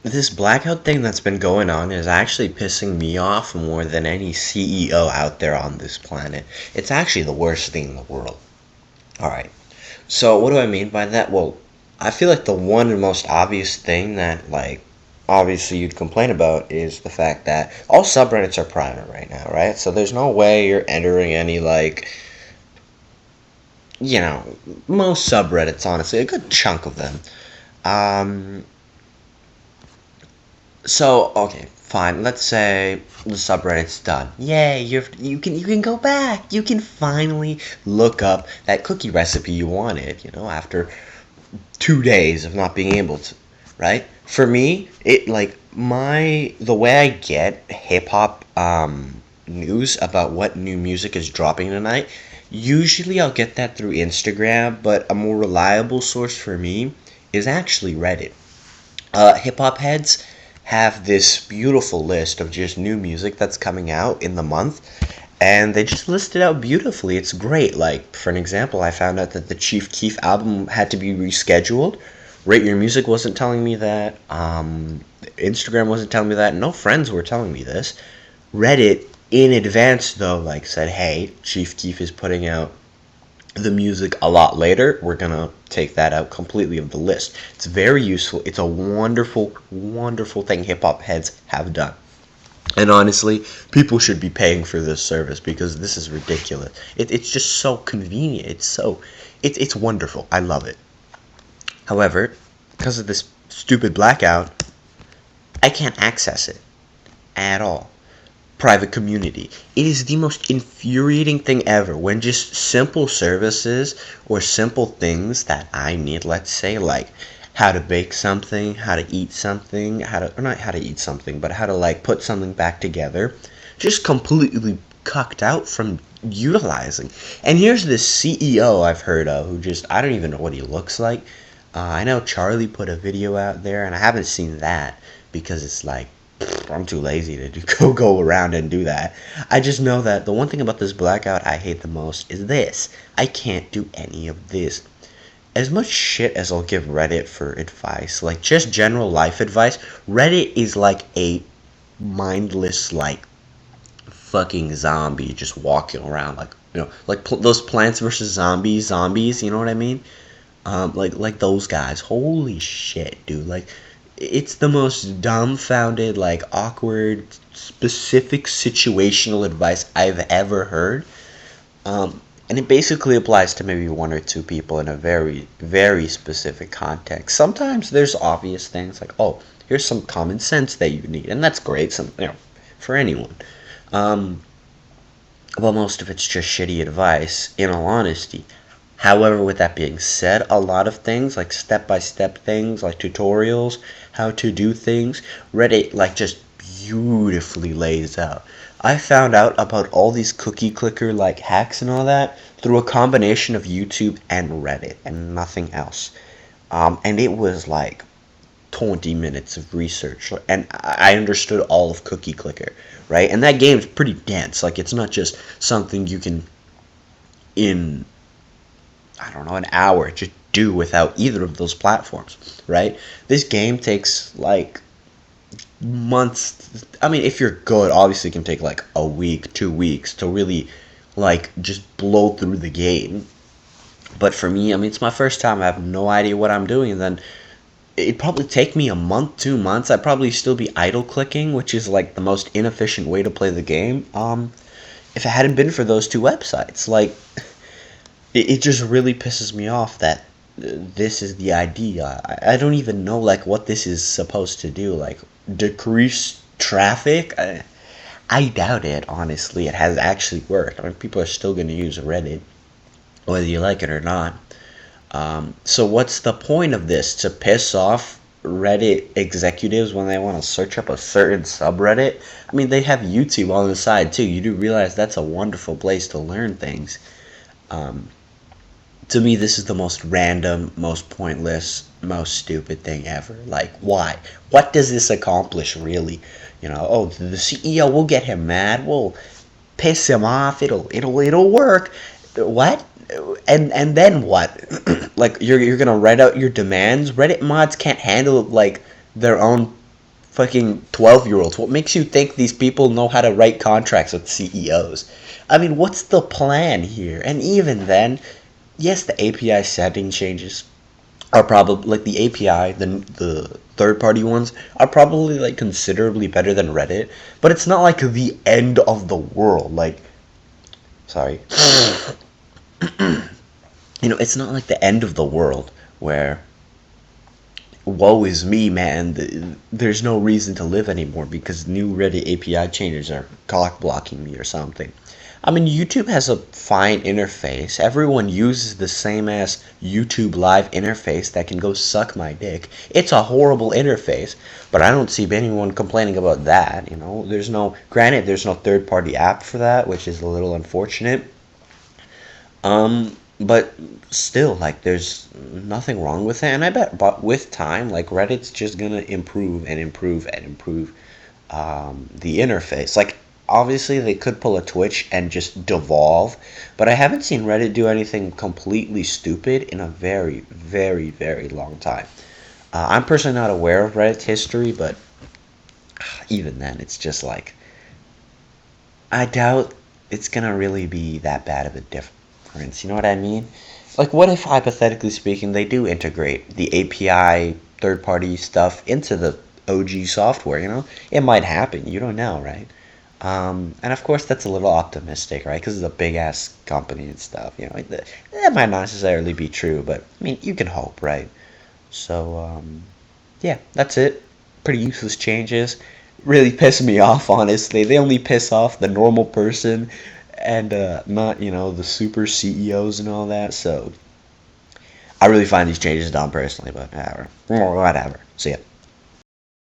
This blackout thing that's been going on is actually pissing me off more than any CEO out there on this planet. It's actually the worst thing in the world. Alright, so what do I mean by that? Well, I feel like the one and most obvious thing that, like, obviously you'd complain about is the fact that all subreddits are private right now, right? So there's no way you're entering any, like, most subreddits, honestly, a good chunk of them. Um, So okay, fine. Let's say the subreddit's done. Yay! You can go back. You can finally look up that cookie recipe you wanted. After 2 days of not being able to, right? For me, it like my the way I get hip hop news about what new music is dropping tonight. Usually, I'll get that through Instagram, but a more reliable source for me is actually Reddit. Hip hop heads have this beautiful list of just new music that's coming out in the month, and they just list it out beautifully. It's great. Like, for an example, I found out that the Chief Keef album had to be rescheduled. Rate Your Music wasn't telling me that. Instagram wasn't telling me that. No friends were telling me this. Reddit, in advance, though, like, said, hey, Chief Keef is putting out the music a lot later. We're gonna take that out completely of the list. It's very useful. It's a wonderful, wonderful thing hip hop heads have done. And honestly, people should be paying for this service because this is ridiculous. It's just so convenient. It's wonderful. I love it. However, because of this stupid blackout, I can't access it at all. Private community. It is the most infuriating thing ever when just simple services or simple things that I need, let's say, like how to bake something, how to eat something, or not how to eat something, but how to like put something back together, just completely cucked out from utilizing. And here's this CEO I've heard of who just, I don't even know what he looks like. I know Charlie put a video out there, and I haven't seen that because it's like, I'm too lazy to go around and do that. I just know that the one thing about this blackout I hate the most is this. I can't do any of this. As much shit as I'll give Reddit for advice, like just general life advice, Reddit is like a mindless, like, fucking zombie just walking around, like, like those Plants vs. Zombies, you know what I mean? Like those guys. Holy shit, dude. Like, it's the most dumbfounded, like awkward, specific situational advice I've ever heard. And it basically applies to maybe one or two people in a very, very specific context. Sometimes there's obvious things like, oh, here's some common sense that you need, and that's great. For anyone. Um, well, most of it's just shitty advice, in all honesty. However, with that being said, a lot of things, like step-by-step things, like tutorials, how to do things, Reddit, like, just beautifully lays out. I found out about all these cookie clicker, like, hacks and all that through a combination of YouTube and Reddit and nothing else. And it was, like, 20 minutes of research, and I understood all of cookie clicker, right? And that game's pretty dense. Like, it's not just something you can, in I don't know, an hour to do without either of those platforms, right? This game takes like months. I mean, if you're good, obviously it can take like a week, 2 weeks to really like just blow through the game. But for me, I mean, it's my first time. I have no idea what I'm doing, and then it'd probably take me a month, 2 months. I'd probably still be idle clicking, which is like the most inefficient way to play the game. If it hadn't been for those two websites, like, it just really pisses me off that this is the idea. I don't even know like what this is supposed to do. Like, decrease traffic? I doubt it. Honestly, it has actually worked. I mean, people are still going to use Reddit, whether you like it or not. So what's the point of this? To piss off Reddit executives when they want to search up a certain subreddit? I mean, they have YouTube on the side too. You do realize that's a wonderful place to learn things. Um, to me, this is the most random, most pointless, most stupid thing ever. Like, why? What does this accomplish, really? Oh, the CEO will get him mad. We'll piss him off. It'll work. What? And then what? Like, you're gonna write out your demands? Reddit mods can't handle like their own fucking 12-year-olds. What makes you think these people know how to write contracts with CEOs? I mean, what's the plan here? And even then, yes, the API setting changes are probably like the API, the third party ones are probably like considerably better than Reddit, but it's not like the end of the world. Like, sorry, it's not like the end of the world where woe is me, man. There's no reason to live anymore because new Reddit API changes are cock blocking me or something. I mean, YouTube has a fine interface. Everyone uses the same as YouTube Live interface that can go suck my dick. It's a horrible interface, but I don't see anyone complaining about that. Granted, there's no third party app for that, which is a little unfortunate. But still, like, there's nothing wrong with it, and I bet, but with time, like, Reddit's just gonna improve and improve and improve the interface. Like, obviously, they could pull a Twitch and just devolve, but I haven't seen Reddit do anything completely stupid in a very, very, very long time. I'm personally not aware of Reddit's history, but even then, it's just like, I doubt it's gonna really be that bad of a difference. You know what I mean? Like, what if, hypothetically speaking, they do integrate the API third party stuff into the OG software? It might happen. You don't know, right? And of course, that's a little optimistic, right? Because it's a big ass company and stuff. That might not necessarily be true, but I mean, you can hope, right? So, yeah, that's it. Pretty useless changes. Really piss me off, honestly. They only piss off the normal person and not, the super CEOs and all that. So, I really find these changes dumb personally, but whatever. So, yeah.